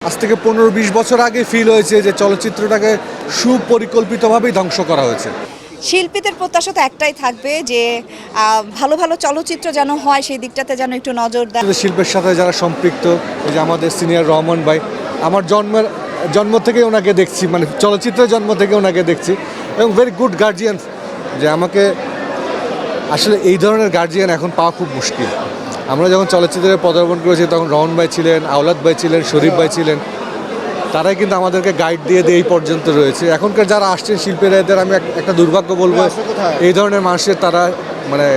আজ থেকে 15-20 বছর আগে ফিল হয়েছে যে চলচ্চিত্রটাকে সুপরিকল্পিতভাবেই ধ্বংস করা হয়েছে। শিল্পীদের প্রত্যাশা তো একটাই থাকবে যে ভালো ভালো চলচ্চিত্র যেন হয়, সেই দিকটাতে যেন একটু নজর দেয়। শিল্পের সাথে যারা সম্পৃক্ত, এই যে আমাদের সিনিয়র রহমান ভাই, আমার জন্ম থেকে ওনাকে দেখছি, মানে চলচ্চিত্রের জন্ম থেকে ওনাকে দেখছি, এবং ভেরি গুড গার্জিয়ান। যে আমাকে আসলে এই ধরনের গার্জিয়ান এখন পাওয়া খুব মুশকিল। আমরা যখন চলচ্চিত্রে পদার্পণ করেছি তখন রহমান ভাই ছিলেন, আওলাদ ভাই ছিলেন, শরীফ ভাই ছিলেন, তারাই কিন্তু আমাদেরকে গাইড দিয়ে এই পর্যন্ত রয়েছে। এখনকার যারা আসছেন শিল্পীরা, এদের আমি একটা দুর্ভাগ্য বলবো, এই ধরনের মানুষের তারা মানে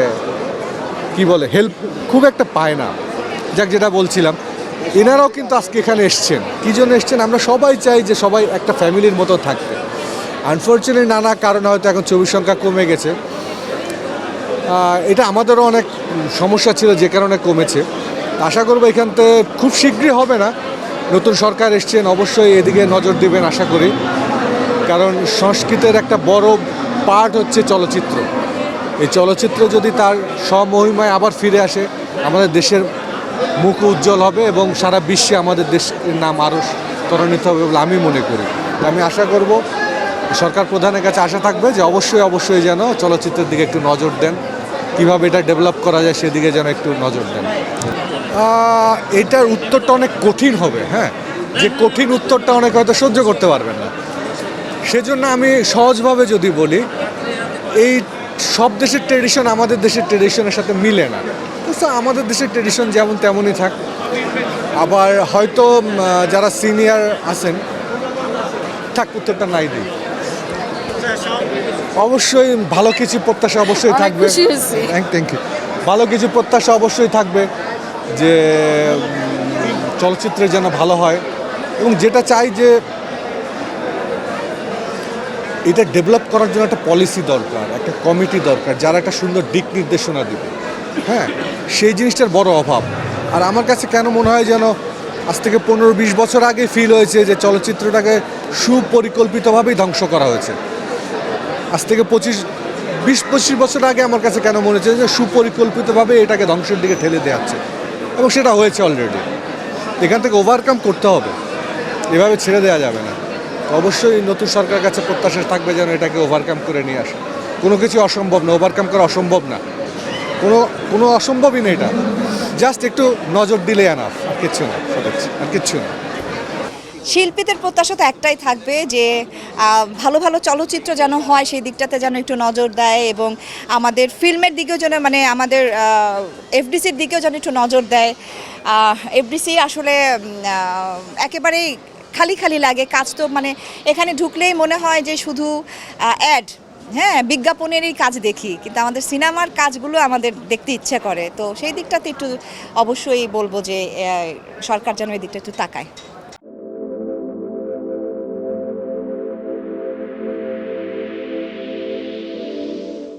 কি বলে হেল্প খুব একটা পায় না। যাক, যেটা বলছিলাম, এনারাও কিন্তু আজকে এখানে এসছেন। কী জন্য এসছেন? আমরা সবাই চাই যে সবাই একটা ফ্যামিলির মতো থাকতে। আনফর্চুনেটলি নানা কারণে হয়তো এখন ছবির সংখ্যা কমে গেছে। এটা আমাদেরও অনেক সমস্যা ছিল যে কারণে কমেছে। আশা করবো এখান থেকে খুব শীঘ্রই হবে না, নতুন সরকার এসছেন, অবশ্যই এদিকে নজর দেবেন আশা করি। কারণ সংস্কৃতের একটা বড় পার্ট হচ্ছে চলচ্চিত্র। এই চলচ্চিত্র যদি তার স্বমহিমায় আবার ফিরে আসে, আমাদের দেশের মুখ উজ্জ্বল হবে এবং সারা বিশ্বে আমাদের দেশের নাম আরও ত্বরান্বিত হবে বলে আমি মনে করি। আমি আশা করব সরকার প্রধানের কাছে আশা থাকবে যে অবশ্যই যেন চলচ্চিত্রের দিকে একটু নজর দেন, কীভাবে এটা ডেভেলপ করা যায় সেদিকে যেন একটু নজর দেন। এটার উত্তরটা অনেক কঠিন হবে, হ্যাঁ, যে কঠিন উত্তরটা অনেক হয়তো সহ্য করতে পারবেন না। সেজন্য আমি সহজভাবে যদি বলি, এই সব দেশের ট্রেডিশন আমাদের দেশের ট্রেডিশনের সাথে মিলে না। তো আমাদের দেশের ট্রেডিশন যেমন তেমনই থাক। আবার হয়তো যারা সিনিয়র আছেন, থাক, উত্তরটা নাই দিই। অবশ্যই ভালো কিছু প্রত্যাশা অবশ্যই থাকবে। Thank you. ভালো কিছু প্রত্যাশা অবশ্যই থাকবে যে চলচ্চিত্রে যেন ভালো হয়, এবং যেটা চাই যে এটা ডেভেলপ করার জন্য একটা পলিসি দরকার, একটা কমিটি দরকার, যারা একটা সুন্দর দিক নির্দেশনা দেবে। হ্যাঁ, সেই জিনিসটার বড় অভাব। আর আমার কাছে কেন মনে হয় যেন আজ থেকে 15-20 বছর আগে ফিল হয়েছে যে চলচ্চিত্রটাকে সুপরিকল্পিতভাবেই ধ্বংস করা হয়েছে। আজ থেকে 20-25 বছর আগে আমার কাছে কেন মনে হচ্ছে যে সুপরিকল্পিতভাবে এটাকে ধ্বংসের দিকে ঠেলে দেওয়া হচ্ছে, এবং সেটা হয়েছে অলরেডি। এখান থেকে ওভারকাম করতে হবে, এভাবে ছেড়ে দেওয়া যাবে না। অবশ্যই নতুন সরকারের কাছে প্রত্যাশা থাকবে যেন এটাকে ওভারকাম করে নিয়ে আসে। কোনো কিছু অসম্ভব না, ওভারকাম করা অসম্ভব না, কোনো অসম্ভবই না। এটা জাস্ট একটু নজর দিলে এনাফ, আর কিচ্ছু না, আর কিচ্ছু না। শিল্পীদের প্রত্যাশা তো একটাই থাকবে যে ভালো ভালো চলচ্চিত্র যেন হয়, সেই দিকটাতে যেন একটু নজর দেয়, এবং আমাদের ফিল্মের দিকেও যেন, মানে আমাদের এফডিসির দিকেও যেন একটু নজর দেয়। এফডিসি আসলে একেবারেই খালি খালি লাগে কাজ। তো মানে এখানে ঢুকলেই মনে হয় যে শুধু অ্যাড, হ্যাঁ, বিজ্ঞাপনেরই কাজ দেখি, কিন্তু আমাদের সিনেমার কাজগুলো আমাদের দেখতে ইচ্ছে করে। তো সেই দিকটাতে একটু অবশ্যই বলবো যে সরকার যেন এই দিকটা একটু তাকায়।